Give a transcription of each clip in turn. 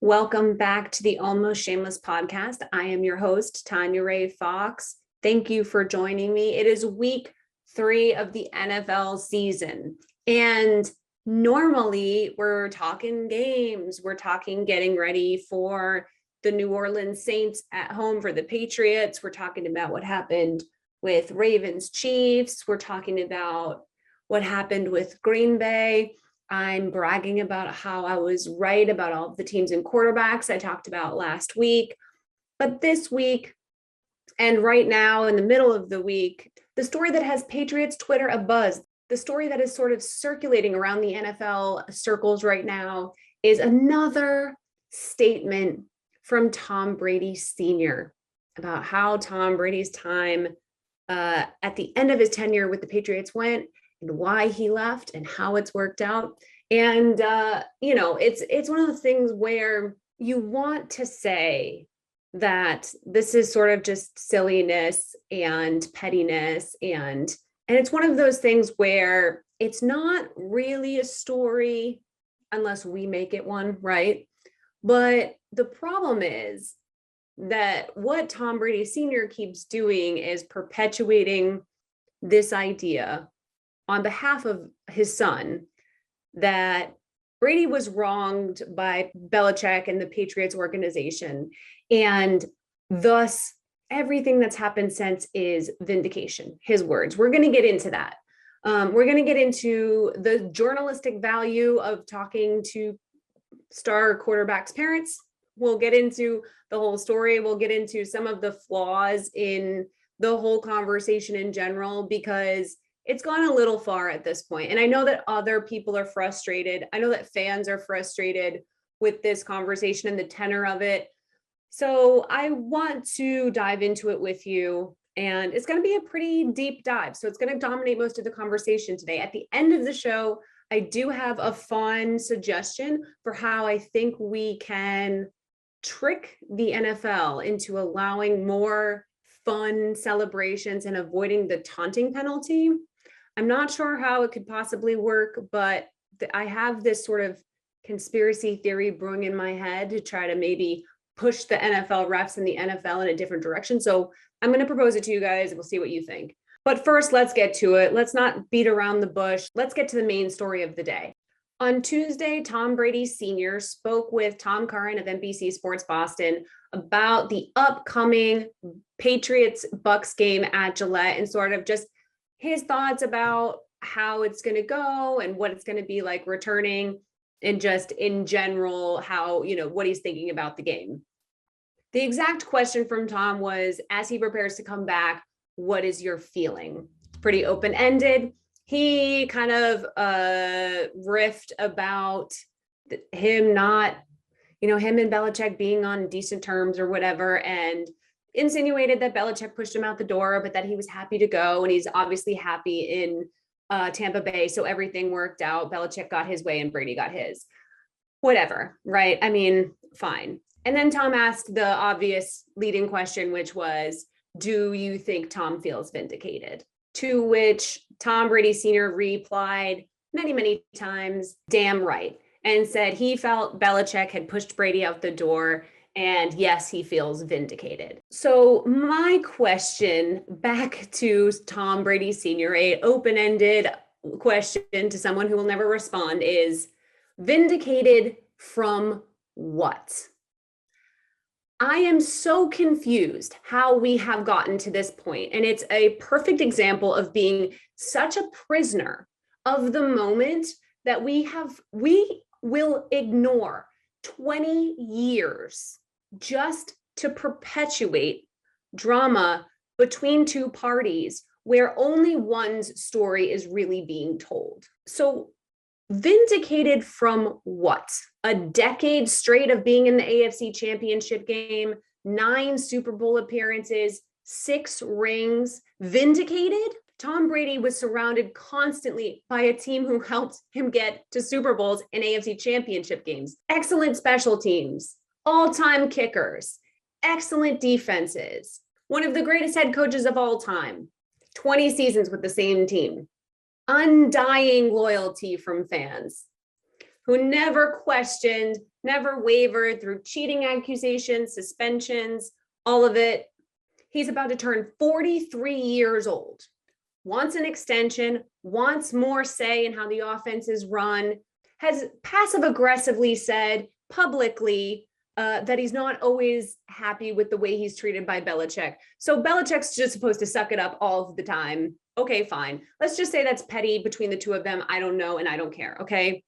Welcome back to the Almost Shameless podcast. I am your host, Tanya Ray Fox. Thank you for joining me. It is week 3 of the NFL season. And normally we're talking games. We're talking getting ready for the New Orleans Saints at home for the Patriots. We're talking about what happened with Ravens Chiefs. We're talking about what happened with Green Bay. I'm bragging about how I was right about all of the teams and quarterbacks I talked about last week. But this week, and right now in the middle of the week, the story that has Patriots Twitter abuzz, the story that is sort of circulating around the NFL circles right now is another statement from Tom Brady Sr. about how Tom Brady's time at the end of his tenure with the Patriots went, and why he left and how it's worked out. And, it's one of those things where you want to say that this is sort of just silliness and pettiness. And it's one of those things where it's not really a story unless we make it one, right? But the problem is that what Tom Brady Sr. keeps doing is perpetuating this idea on behalf of his son that Brady was wronged by Belichick and the Patriots organization. And thus, everything that's happened since is vindication, his words. We're going to get into that. We're going to get into the journalistic value of talking to star quarterback's parents. We'll get into the whole story. We'll get into some of the flaws in the whole conversation in general, because it's gone a little far at this point. And I know that other people are frustrated. I know that fans are frustrated with this conversation and the tenor of it. So I want to dive into it with you. And it's going to be a pretty deep dive. So it's going to dominate most of the conversation today. At the end of the show, I do have a fun suggestion for how I think we can trick the NFL into allowing more fun celebrations and avoiding the taunting penalty. I'm not sure how it could possibly work, but I have this sort of conspiracy theory brewing in my head to try to maybe push the NFL refs and the NFL in a different direction. So I'm going to propose it to you guys. We'll see what you think. But first, let's get to it. Let's not beat around the bush. Let's get to the main story of the day. On Tuesday, Tom Brady Sr. spoke with Tom Curran of NBC Sports Boston about the upcoming Patriots-Bucks game at Gillette and sort of just his thoughts about how it's going to go and what it's going to be like returning, and just in general, how, what he's thinking about the game. The exact question from Tom was, as he prepares to come back, what is your feeling? Pretty open-ended. He kind of riffed about him not, him and Belichick being on decent terms or whatever, and insinuated that Belichick pushed him out the door, but that he was happy to go. And he's obviously happy in Tampa Bay. So everything worked out. Belichick got his way and Brady got his. Whatever, right? I mean, fine. And then Tom asked the obvious leading question, which was, do you think Tom feels vindicated? To which Tom Brady Sr. replied many, many times, damn right, and said he felt Belichick had pushed Brady out the door. And yes, he feels vindicated. So my question back to Tom Brady Sr., an open-ended question to someone who will never respond, is vindicated from what? I am so confused how we have gotten to this point. And it's a perfect example of being such a prisoner of the moment that we will ignore 20 years just to perpetuate drama between two parties where only one's story is really being told. So vindicated from what? A decade straight of being in the AFC Championship game, 9 Super Bowl appearances, 6 rings. Vindicated? Tom Brady was surrounded constantly by a team who helped him get to Super Bowls and AFC Championship games. Excellent special teams, all-time kickers, excellent defenses, one of the greatest head coaches of all time, 20 seasons with the same team, undying loyalty from fans who never questioned never wavered through cheating accusations, suspensions, all of it. He's about to turn 43 years old, wants an extension, wants more say in how the offense is run, has passive aggressively said publicly that he's not always happy with the way he's treated by Belichick. So Belichick's just supposed to suck it up all of the time. Okay, fine. Let's just say that's petty between the two of them. I don't know, and I don't care, okay?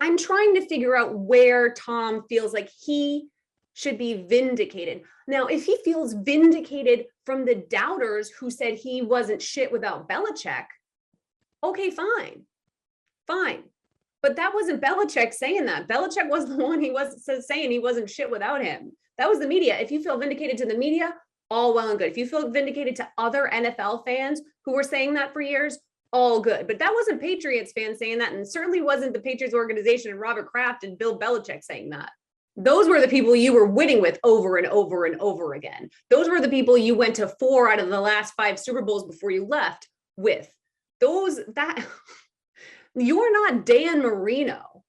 I'm trying to figure out where Tom feels like he should be vindicated. Now, if he feels vindicated from the doubters who said he wasn't shit without Belichick, okay, fine. But that wasn't Belichick saying that. Belichick was the one saying he wasn't shit without him. That was the media. If you feel vindicated to the media, all well and good. If you feel vindicated to other NFL fans who were saying that for years, all good. But that wasn't Patriots fans saying that, and certainly wasn't the Patriots organization and Robert Kraft and Bill Belichick saying that. Those were the people you were winning with over and over and over again. Those were the people you went to 4 out of the last 5 Super Bowls before you left with. You're not Dan Marino.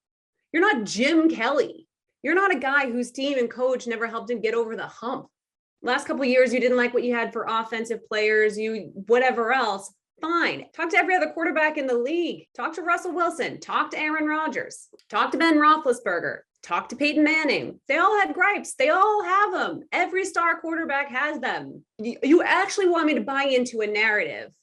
You're not Jim Kelly. You're not a guy whose team and coach never helped him get over the hump. Last couple of years, you didn't like what you had for offensive players, whatever else. Fine. Talk to every other quarterback in the league. Talk to Russell Wilson. Talk to Aaron Rodgers. Talk to Ben Roethlisberger. Talk to Peyton Manning. They all had gripes. They all have them. Every star quarterback has them. You actually want me to buy into a narrative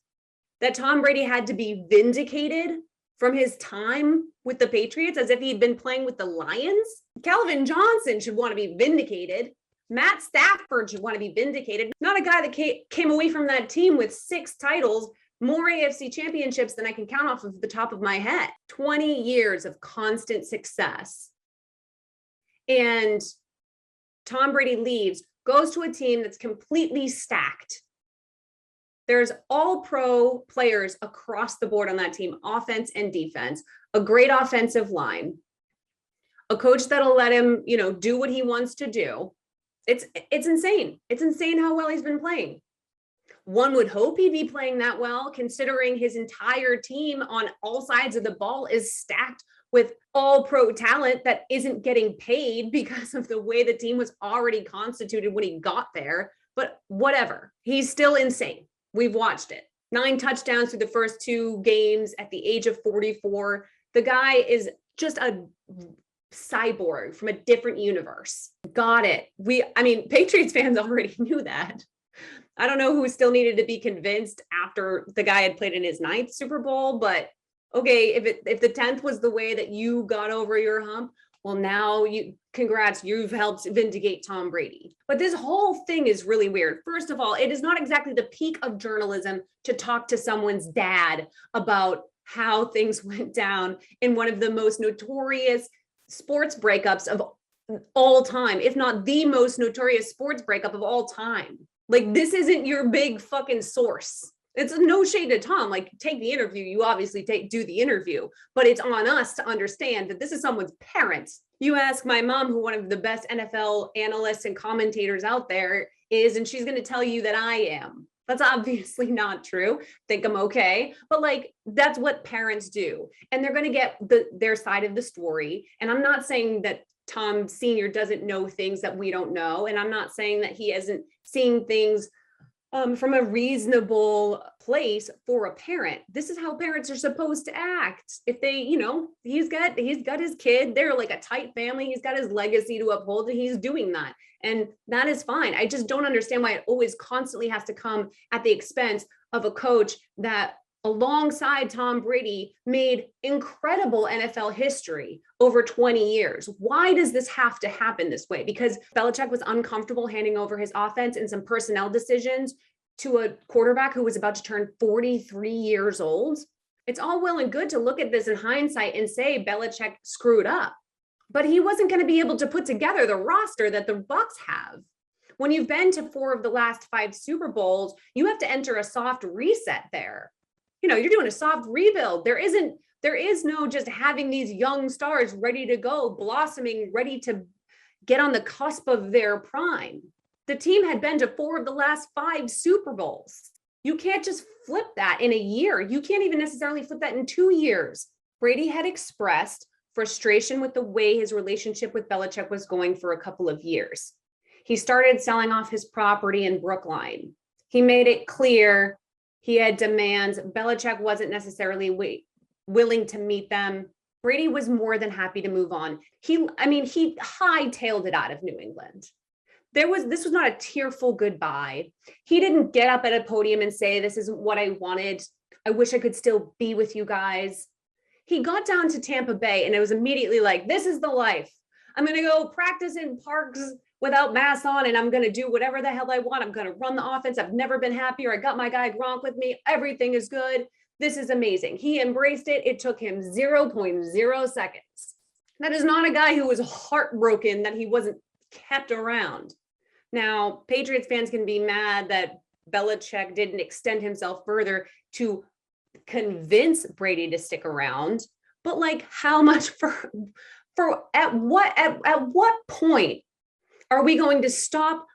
that Tom Brady had to be vindicated from his time with the Patriots as if he'd been playing with the Lions? Calvin Johnson should want to be vindicated. Matt Stafford should want to be vindicated. Not a guy that came away from that team with 6 titles, more AFC championships than I can count off of the top of my head. 20 years of constant success. And Tom Brady leaves, goes to a team that's completely stacked. There's all pro players across the board on that team, offense and defense, a great offensive line, a coach that'll let him, do what he wants to do. It's insane. It's insane how well he's been playing. One would hope he'd be playing that well, considering his entire team on all sides of the ball is stacked with all pro talent that isn't getting paid because of the way the team was already constituted when he got there. But whatever, he's still insane. We've watched it. 9 touchdowns through the first 2 games at the age of 44. The guy is just a cyborg from a different universe. Got it. Patriots fans already knew that. I don't know who still needed to be convinced after the guy had played in his 9th Super Bowl, but okay, if the 10th was the way that you got over your hump, well, now congrats, you've helped vindicate Tom Brady. But this whole thing is really weird. First of all, it is not exactly the peak of journalism to talk to someone's dad about how things went down in one of the most notorious sports breakups of all time, if not the most notorious sports breakup of all time. Like, this isn't your big fucking source. It's no shade to Tom. Take the interview. You obviously do the interview, but it's on us to understand that this is someone's parents. You ask my mom, who one of the best NFL analysts and commentators out there is, and she's going to tell you that I am. That's obviously not true. Think I'm okay. But that's what parents do. And they're going to get their side of the story. And I'm not saying that Tom Sr. doesn't know things that we don't know. And I'm not saying that he isn't seeing things from a reasonable place for a parent. This is how parents are supposed to act. If they, he's got his kid, they're like a tight family. He's got his legacy to uphold, and he's doing that. And that is fine. I just don't understand why it always constantly has to come at the expense of a coach that, alongside Tom Brady, made incredible NFL history over 20 years. Why does this have to happen this way? Because Belichick was uncomfortable handing over his offense and some personnel decisions to a quarterback who was about to turn 43 years old. It's all well and good to look at this in hindsight and say Belichick screwed up, but he wasn't going to be able to put together the roster that the Bucs have. When you've been to 4 of the last 5 Super Bowls, you have to enter a soft reset there. You're doing a soft rebuild. There is no just having these young stars ready to go, blossoming, ready to get on the cusp of their prime. The team had been to 4 of the last 5 Super Bowls. You can't just flip that in a year. You can't even necessarily flip that in 2 years. Brady had expressed frustration with the way his relationship with Belichick was going for a couple of years. He started selling off his property in Brookline. He made it clear he had demands. Belichick wasn't necessarily willing to meet them. Brady was more than happy to move on. He hightailed it out of New England. This was not a tearful goodbye. He didn't get up at a podium and say, this isn't what I wanted. I wish I could still be with you guys. He got down to Tampa Bay and it was immediately like, this is the life. I'm going to go practice in parks without masks on, and I'm going to do whatever the hell I want. I'm going to run the offense. I've never been happier. I got my guy Gronk with me. Everything is good. This is amazing. He embraced it. It took him 0.0 seconds. That is not a guy who was heartbroken that he wasn't kept around. Now, Patriots fans can be mad that Belichick didn't extend himself further to convince Brady to stick around, but like how much for at what point are we going to stop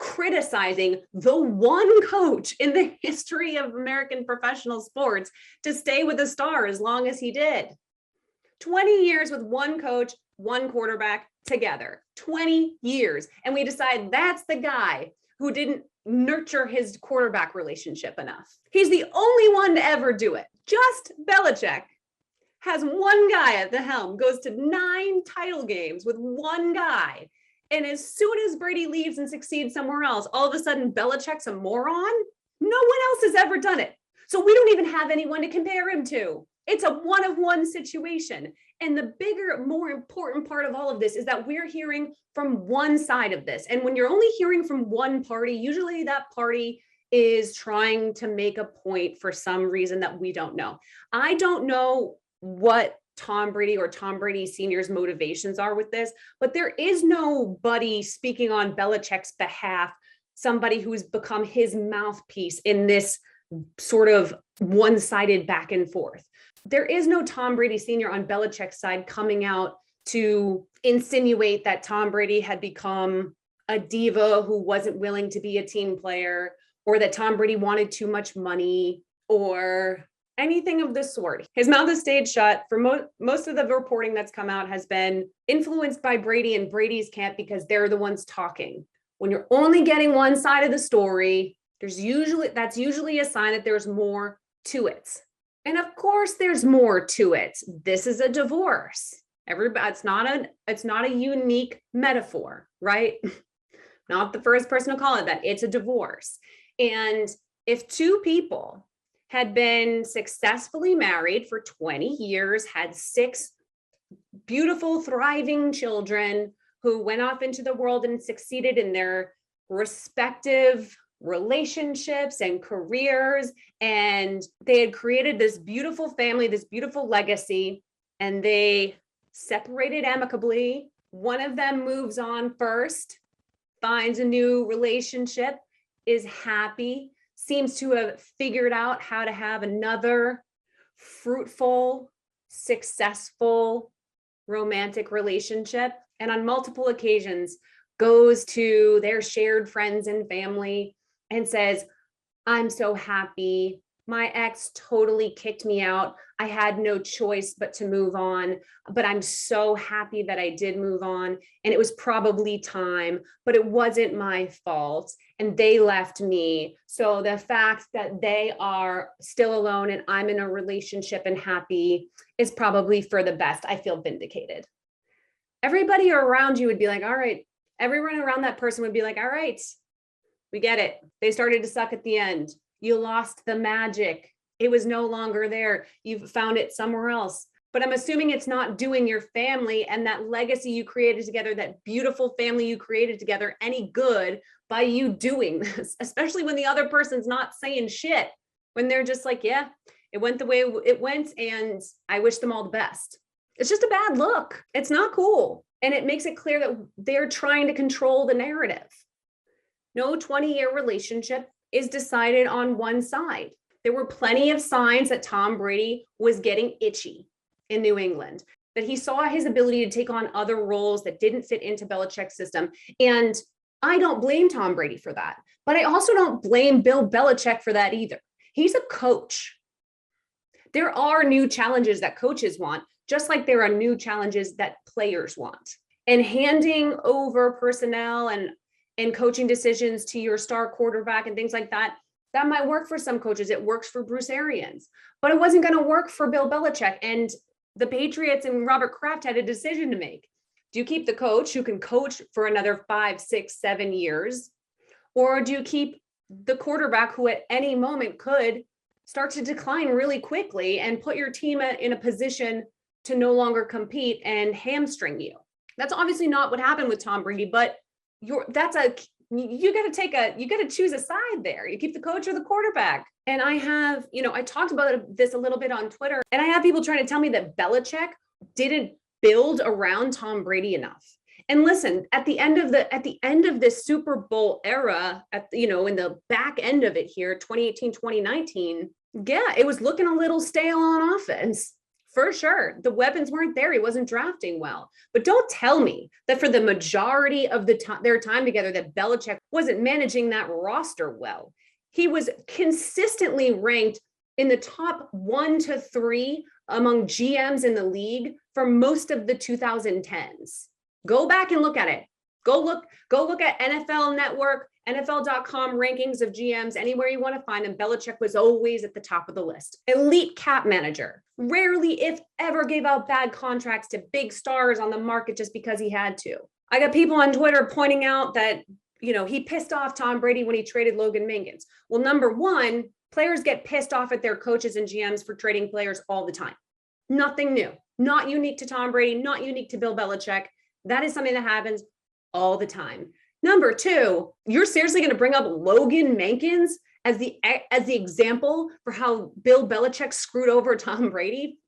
criticizing the one coach in the history of American professional sports to stay with the star as long as he did? 20 years with one coach, one quarterback together, 20 years. And we decide that's the guy who didn't nurture his quarterback relationship enough. He's the only one to ever do it. Just Belichick has one guy at the helm, goes to 9 title games with one guy. And as soon as Brady leaves and succeeds somewhere else, all of a sudden Belichick's a moron. No one else has ever done it. So we don't even have anyone to compare him to. It's a one-of-one situation. And the bigger, more important part of all of this is that we're hearing from one side of this. And when you're only hearing from one party, usually that party is trying to make a point for some reason that we don't know. I don't know what Tom Brady or Tom Brady Sr.'s motivations are with this, but there is nobody speaking on Belichick's behalf, somebody who's become his mouthpiece in this sort of one-sided back and forth. There is no Tom Brady Sr. on Belichick's side coming out to insinuate that Tom Brady had become a diva who wasn't willing to be a team player, or that Tom Brady wanted too much money, or anything of this sort. His mouth has stayed shut. For most of the reporting that's come out has been influenced by Brady and Brady's camp because they're the ones talking. When you're only getting one side of the story, that's usually a sign that there's more to it. And of course, there's more to it. This is a divorce. It's not a unique metaphor, right? Not the first person to call it that. It's a divorce. And if two people had been successfully married for 20 years, had 6 beautiful, thriving children who went off into the world and succeeded in their respective relationships and careers, and they had created this beautiful family, this beautiful legacy, and they separated amicably. One of them moves on first, finds a new relationship, is happy, seems to have figured out how to have another fruitful, successful romantic relationship, and on multiple occasions goes to their shared friends and family and says, I'm so happy. My ex totally kicked me out. I had no choice but to move on, but I'm so happy that I did move on. And it was probably time, but it wasn't my fault. And they left me. So the fact that they are still alone and I'm in a relationship and happy is probably for the best. I feel vindicated. Everybody around you would be like, all right. Everyone around that person would be like, all right, we get it. They started to suck at the end. You lost the magic. It was no longer there. You've found it somewhere else. But I'm assuming it's not doing your family and that legacy you created together, that beautiful family you created together, any good by you doing this, especially when the other person's not saying shit, when they're just like, yeah, it went the way it went and I wish them all the best. It's just a bad look. It's not cool. And it makes it clear that they're trying to control the narrative. No 20-year relationship is decided on one side. There were plenty of signs that Tom Brady was getting itchy in New England, that he saw his ability to take on other roles that didn't fit into Belichick's system. And I don't blame Tom Brady for that, but I also don't blame Bill Belichick for that either. He's a coach. There are new challenges that coaches want. just like there are new challenges that players want. And handing over personnel and coaching decisions to your star quarterback and things like that, that might work for some coaches. It works for Bruce Arians, but it wasn't going to work for Bill Belichick. And the Patriots and Robert Kraft had a decision to make. Do you keep the coach who can coach for another 5, 6, 7 years? Or do you keep the quarterback who at any moment could start to decline really quickly and put your team in a position to no longer compete and hamstring you? That's obviously not what happened with Tom Brady, but you got to choose a side there. You keep the coach or the quarterback. And I talked about this a little bit on Twitter, and I have people trying to tell me that Belichick didn't build around Tom Brady enough. And listen, at the end of this Super Bowl era, in the back end of it here, 2018, 2019, yeah, it was looking a little stale on offense. For sure. The weapons weren't there. He wasn't drafting well. But don't tell me that for the majority of their time together, that Belichick wasn't managing that roster well. He was consistently ranked in the top 1 to 3 among GMs in the league for most of the 2010s. Go back and look at it. Go look at NFL Network, NFL.com rankings of GMs, anywhere you want to find them. Belichick was always at the top of the list. Elite cap manager. Rarely, if ever, gave out bad contracts to big stars on the market just because he had to. I got people on Twitter pointing out that, he pissed off Tom Brady when he traded Logan Mankins. Well, number one, players get pissed off at their coaches and GMs for trading players all the time. Nothing new. Not unique to Tom Brady, not unique to Bill Belichick. That is something that happens all the time. Number two, you're seriously going to bring up Logan Mankins as the example for how Bill Belichick screwed over Tom Brady?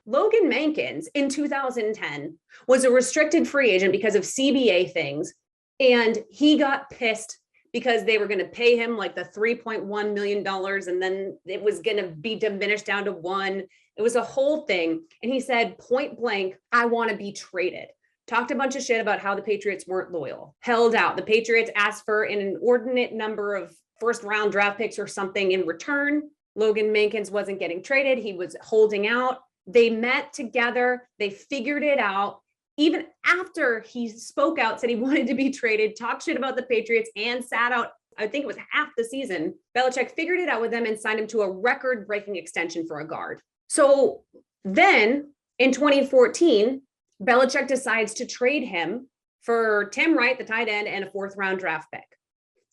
Logan Mankins in 2010 was a restricted free agent because of CBA things, and he got pissed because they were going to pay him like the $3.1 million, and then it was going to be diminished down to $1 million. It was a whole thing. And he said, point blank, I want to be traded. Talked a bunch of shit about how the Patriots weren't loyal, held out. The Patriots asked for an inordinate number of first-round draft picks or something in return. Logan Mankins wasn't getting traded. He was holding out. They met together. They figured it out. Even after he spoke out, said he wanted to be traded, talked shit about the Patriots, and sat out, I think it was half the season, Belichick figured it out with them and signed him to a record-breaking extension for a guard. So then in 2014, Belichick decides to trade him for Tim Wright, the tight end, and a 4th-round draft pick.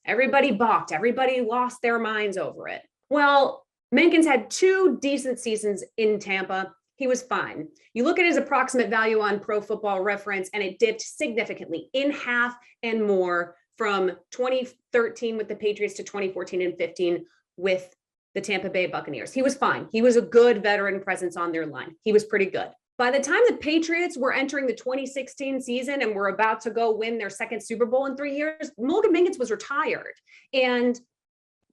Everybody balked. Everybody lost their minds over it. Well, Mankins had 2 decent seasons in Tampa. He was fine. You look at his approximate value on Pro Football Reference, and it dipped significantly, in half and more, from 2013 with the Patriots to 2014 and 15 with the Tampa Bay Buccaneers. He was fine. He was a good veteran presence on their line. He was pretty good. By the time the Patriots were entering the 2016 season and were about to go win their 2nd Super Bowl in 3 years, Logan Mankins was retired. And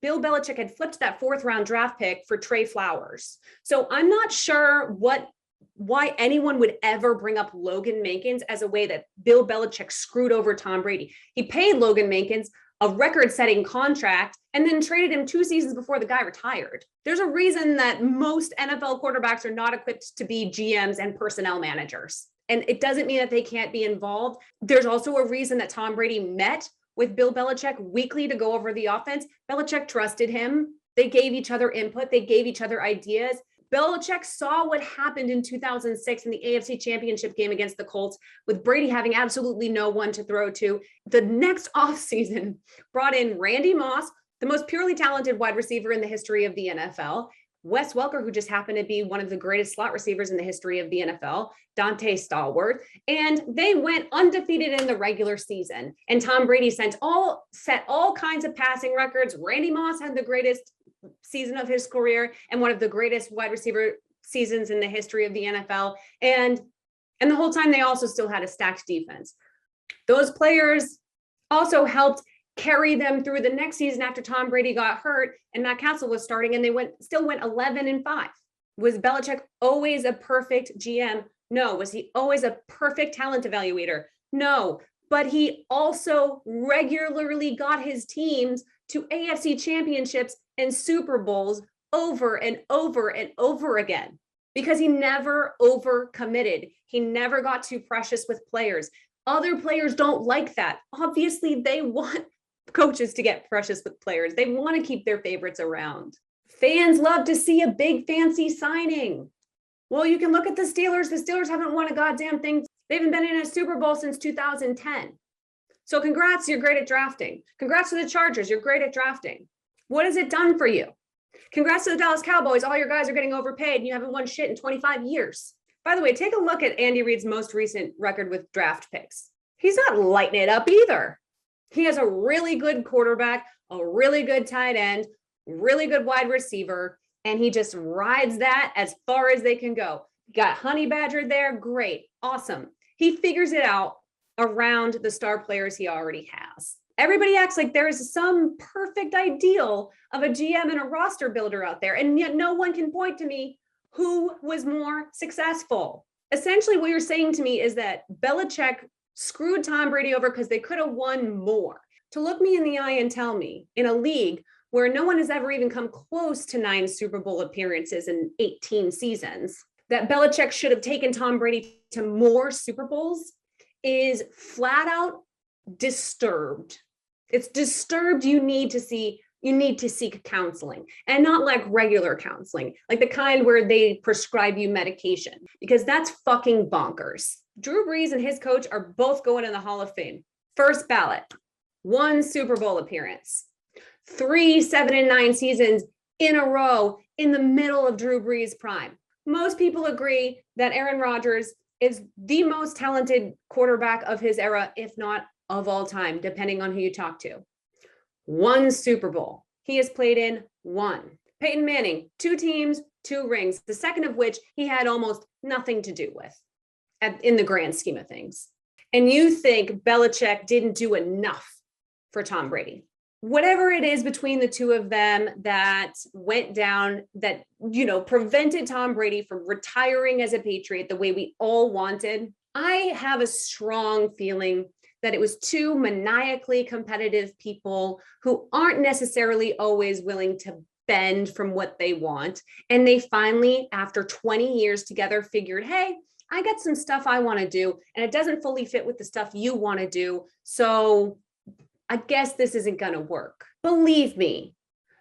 Bill Belichick had flipped that 4th-round draft pick for Trey Flowers. So I'm not sure why anyone would ever bring up Logan Mankins as a way that Bill Belichick screwed over Tom Brady. He paid Logan Mankins a record-setting contract and then traded him 2 seasons before the guy retired. There's a reason that most NFL quarterbacks are not equipped to be GMs and personnel managers. And it doesn't mean that they can't be involved. There's also a reason that Tom Brady met with Bill Belichick weekly to go over the offense. Belichick trusted him. They gave each other input. They gave each other ideas. Belichick saw what happened in 2006 in the AFC Championship game against the Colts, with Brady having absolutely no one to throw to. The next offseason brought in Randy Moss, the most purely talented wide receiver in the history of the NFL, Wes Welker, who just happened to be one of the greatest slot receivers in the history of the NFL, Dante Stallworth, and they went undefeated in the regular season. And Tom Brady set all kinds of passing records. Randy Moss had the greatest season of his career and one of the greatest wide receiver seasons in the history of the NFL. And the whole time they also still had a stacked defense. Those players also helped carry them through the next season after Tom Brady got hurt and Matt Castle was starting, and they still went 11-5. Was Belichick always a perfect GM? No. Was he always a perfect talent evaluator? No. But he also regularly got his teams to AFC championships and Super Bowls over and over and over again. because he never overcommitted. He never got too precious with players. Other players don't like that. Obviously, they want coaches to get precious with players. They want to keep their favorites around. Fans love to see a big fancy signing. Well, you can look at the Steelers. The Steelers haven't won a goddamn thing. They haven't been in a Super Bowl since 2010. So congrats, you're great at drafting. Congrats to the Chargers, you're great at drafting. What has it done for you? Congrats to the Dallas Cowboys, all your guys are getting overpaid and you haven't won shit in 25 years. By the way, take a look at Andy Reid's most recent record with draft picks. He's not lighting it up either. He has a really good quarterback, a really good tight end, really good wide receiver, and he just rides that as far as they can go. Got honey badgered there, great, awesome. He figures it out around the star players he already has. Everybody acts like there is some perfect ideal of a GM and a roster builder out there, and yet no one can point to me who was more successful. Essentially, what you're saying to me is that Belichick screwed Tom Brady over because they could have won more. To look me in the eye and tell me, in a league where no one has ever even come close to 9 Super Bowl appearances in 18 seasons, that Belichick should have taken Tom Brady to more Super Bowls is flat out disturbed. It's disturbed. You need to seek counseling, and not like regular counseling, like the kind where they prescribe you medication, because that's fucking bonkers. Drew Brees and his coach are both going in the Hall of Fame. First ballot, 1 Super Bowl appearance, 3 7-9 seasons in a row in the middle of Drew Brees' prime. Most people agree that Aaron Rodgers is the most talented quarterback of his era, if not of all time, depending on who you talk to. 1 Super Bowl. He has played in 1. Peyton Manning, 2 teams, 2 rings, the second of which he had almost nothing to do with in the grand scheme of things. And you think Belichick didn't do enough for Tom Brady. Whatever it is between the two of them that went down, that, prevented Tom Brady from retiring as a Patriot the way we all wanted, I have a strong feeling that it was 2 maniacally competitive people who aren't necessarily always willing to bend from what they want. And they finally, after 20 years together, figured, hey, I got some stuff I want to do, and it doesn't fully fit with the stuff you want to do. So I guess this isn't going to work. Believe me,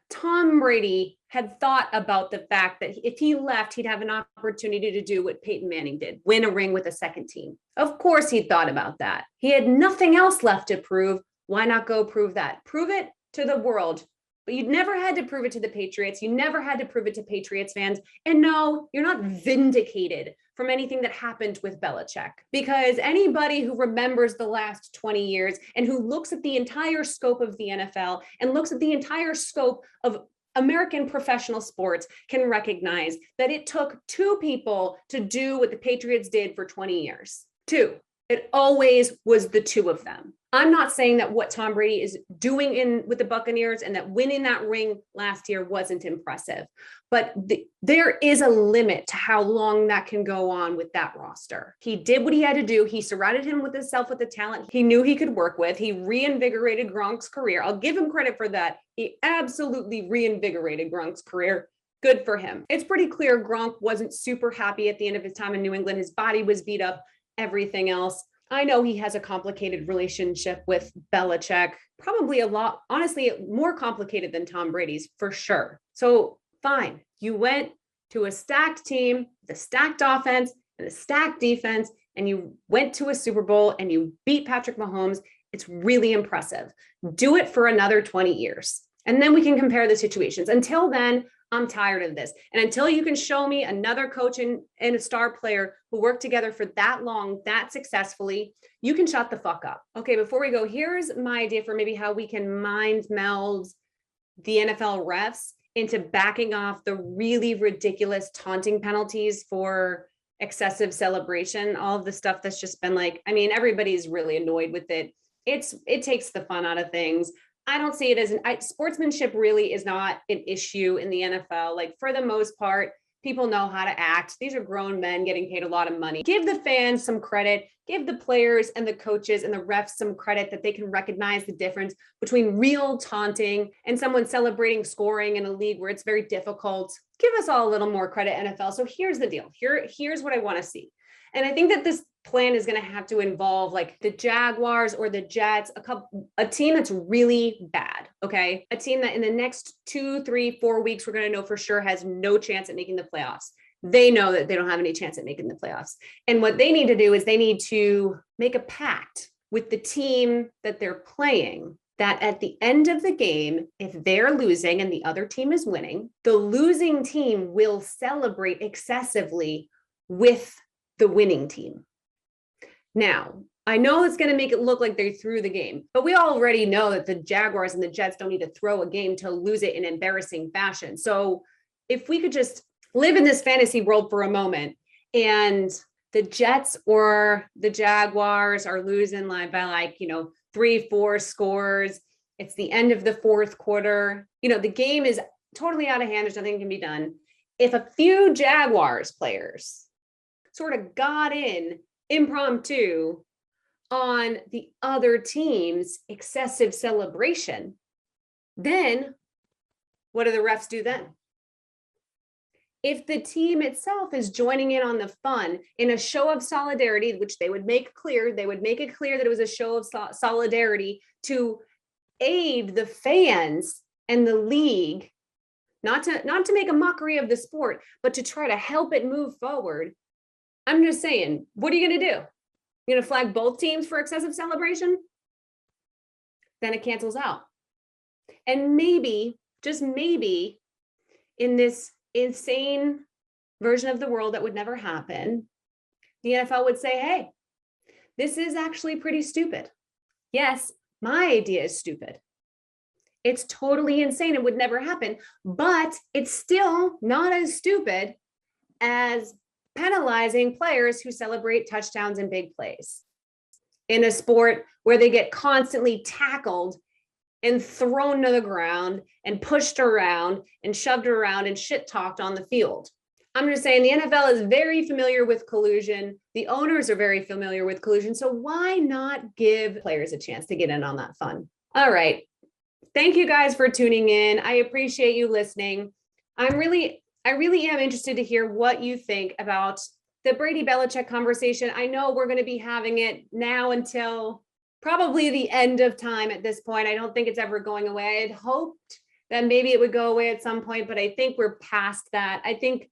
Tom Brady had thought about the fact that if he left, he'd have an opportunity to do what Peyton Manning did, win a ring with a second team. Of course, he thought about that. He had nothing else left to prove. Why not go prove that? Prove it to the world. But you never had to prove it to the Patriots. You never had to prove it to Patriots fans. And no, you're not vindicated from anything that happened with Belichick, because anybody who remembers the last 20 years and who looks at the entire scope of the NFL and looks at the entire scope of American professional sports can recognize that it took 2 people to do what the Patriots did for 20 years. 2. It always was the 2 of them. I'm not saying that what Tom Brady is doing with the Buccaneers and that winning that ring last year wasn't impressive, but there is a limit to how long that can go on with that roster. He did what he had to do. He surrounded himself with the talent he knew he could work with. He reinvigorated Gronk's career. I'll give him credit for that. He absolutely reinvigorated Gronk's career. Good for him. It's pretty clear Gronk wasn't super happy at the end of his time in New England. His body was beat up, everything else. I know he has a complicated relationship with Belichick, probably a lot, honestly, more complicated than Tom Brady's for sure. So fine, you went to a stacked team, the stacked offense and the stacked defense, and you went to a Super Bowl and you beat Patrick Mahomes. It's really impressive. Do it for another 20 years. And then we can compare the situations. Until then, I'm tired of this. And until you can show me another coach and a star player who worked together for that long, that successfully, you can shut the fuck up. Okay, before we go, here's my idea for maybe how we can mind meld the NFL refs into backing off the really ridiculous taunting penalties for excessive celebration, all of the stuff that's just been everybody's really annoyed with it. It takes the fun out of things. I don't see it as sportsmanship really is not an issue in the NFL. For the most part, People know how to act. These are grown men getting paid a lot of money. Give the fans some credit. Give the players and the coaches and the refs some credit that they can recognize the difference between real taunting and someone celebrating scoring in a league where it's very difficult. Give us all a little more credit, NFL. So here's the deal. Here's what I want to see. And I think that this plan is going to have to involve like the Jaguars or the Jets, a team that's really bad. Okay. A team that in the next 2, 3, 4 weeks, we're going to know for sure has no chance at making the playoffs. They know that they don't have any chance at making the playoffs. And what they need to do is they need to make a pact with the team that they're playing that at the end of the game, if they're losing and the other team is winning, the losing team will celebrate excessively with the winning team. Now, I know it's going to make it look like they threw the game, but we already know that the Jaguars and the Jets don't need to throw a game to lose it in embarrassing fashion. So if we could just live in this fantasy world for a moment and the Jets or the Jaguars are losing by 3, 4 scores. It's the end of the fourth quarter. The game is totally out of hand. There's nothing can be done. If a few Jaguars players sort of got in impromptu on the other team's excessive celebration, then what do the refs do then? If the team itself is joining in on the fun in a show of solidarity, which they would make it clear that it was a show of solidarity to aid the fans and the league, not to make a mockery of the sport, but to try to help it move forward. I'm just saying, what are you going to do? You're going to flag both teams for excessive celebration? Then it cancels out. And maybe, just maybe, in this insane version of the world that would never happen, the NFL would say, hey, this is actually pretty stupid. Yes, my idea is stupid. It's totally insane. It would never happen, but it's still not as stupid as penalizing players who celebrate touchdowns and big plays in a sport where they get constantly tackled and thrown to the ground and pushed around and shoved around and shit talked on the field. I'm just saying the NFL is very familiar with collusion. The owners are very familiar with collusion. So why not give players a chance to get in on that fun? All right. Thank you guys for tuning in. I appreciate you listening. I really am interested to hear what you think about the Brady Belichick conversation. I know we're going to be having it now until probably the end of time at this point. I don't think it's ever going away. I had hoped that maybe it would go away at some point, but I think we're past that. I think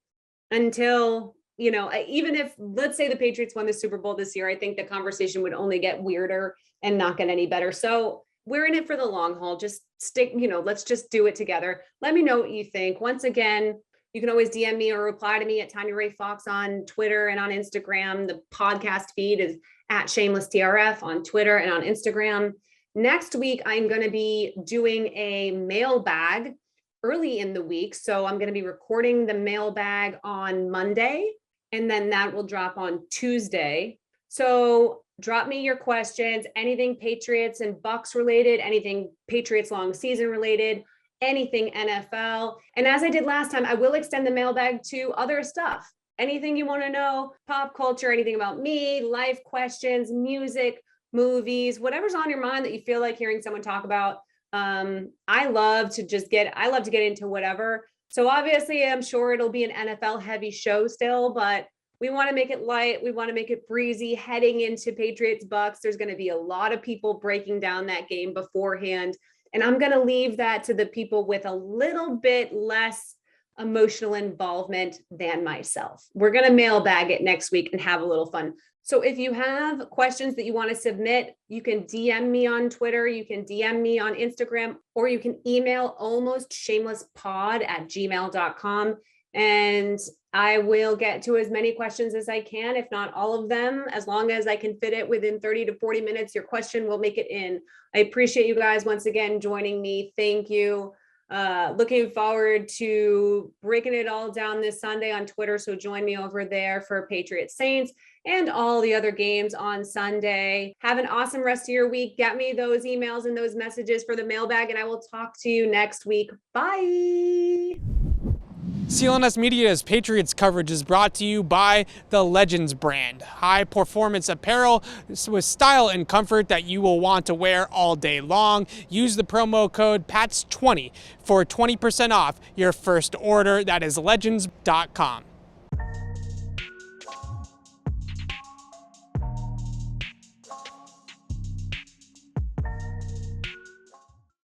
until, even if, let's say the Patriots won the Super Bowl this year, I think the conversation would only get weirder and not get any better. So we're in it for the long haul. Just stick, let's just do it together. Let me know what you think. Once again, you can always DM me or reply to me at Tanya Ray Fox on Twitter and on Instagram. The podcast feed is at Shameless TRF on Twitter and on Instagram. Next week, I'm going to be doing a mailbag early in the week. So I'm going to be recording the mailbag on Monday, and then that will drop on Tuesday. So drop me your questions, anything Patriots and Bucks related, anything Patriots long season related, anything NFL. And as I did last time, I will extend the mailbag to other stuff. Anything you want to know, pop culture, anything about me, life questions, music, movies, whatever's on your mind that you feel like hearing someone talk about. I love to get into whatever. So obviously I'm sure it'll be an NFL heavy show still, but we want to make it light. We want to make it breezy heading into Patriots Bucks. There's going to be a lot of people breaking down that game beforehand. And I'm going to leave that to the people with a little bit less emotional involvement than myself. We're going to mailbag it next week and have a little fun. So if you have questions that you want to submit, you can DM me on Twitter, you can DM me on Instagram, or you can email almostshamelesspod@gmail.com. And I will get to as many questions as I can, if not all of them, as long as I can fit it within 30 to 40 minutes. Your question will make it in. I appreciate you guys once again joining me. Thank you. Looking forward to breaking it all down this Sunday on Twitter. So join me over there for Patriots Saints and all the other games on Sunday. Have an awesome rest of your week. Get me those emails and those messages for the mailbag, and I will talk to you next week. Bye. CLNS Media's Patriots coverage is brought to you by the Legends brand. High-performance apparel with style and comfort that you will want to wear all day long. Use the promo code PATS20 for 20% off your first order. That is legends.com.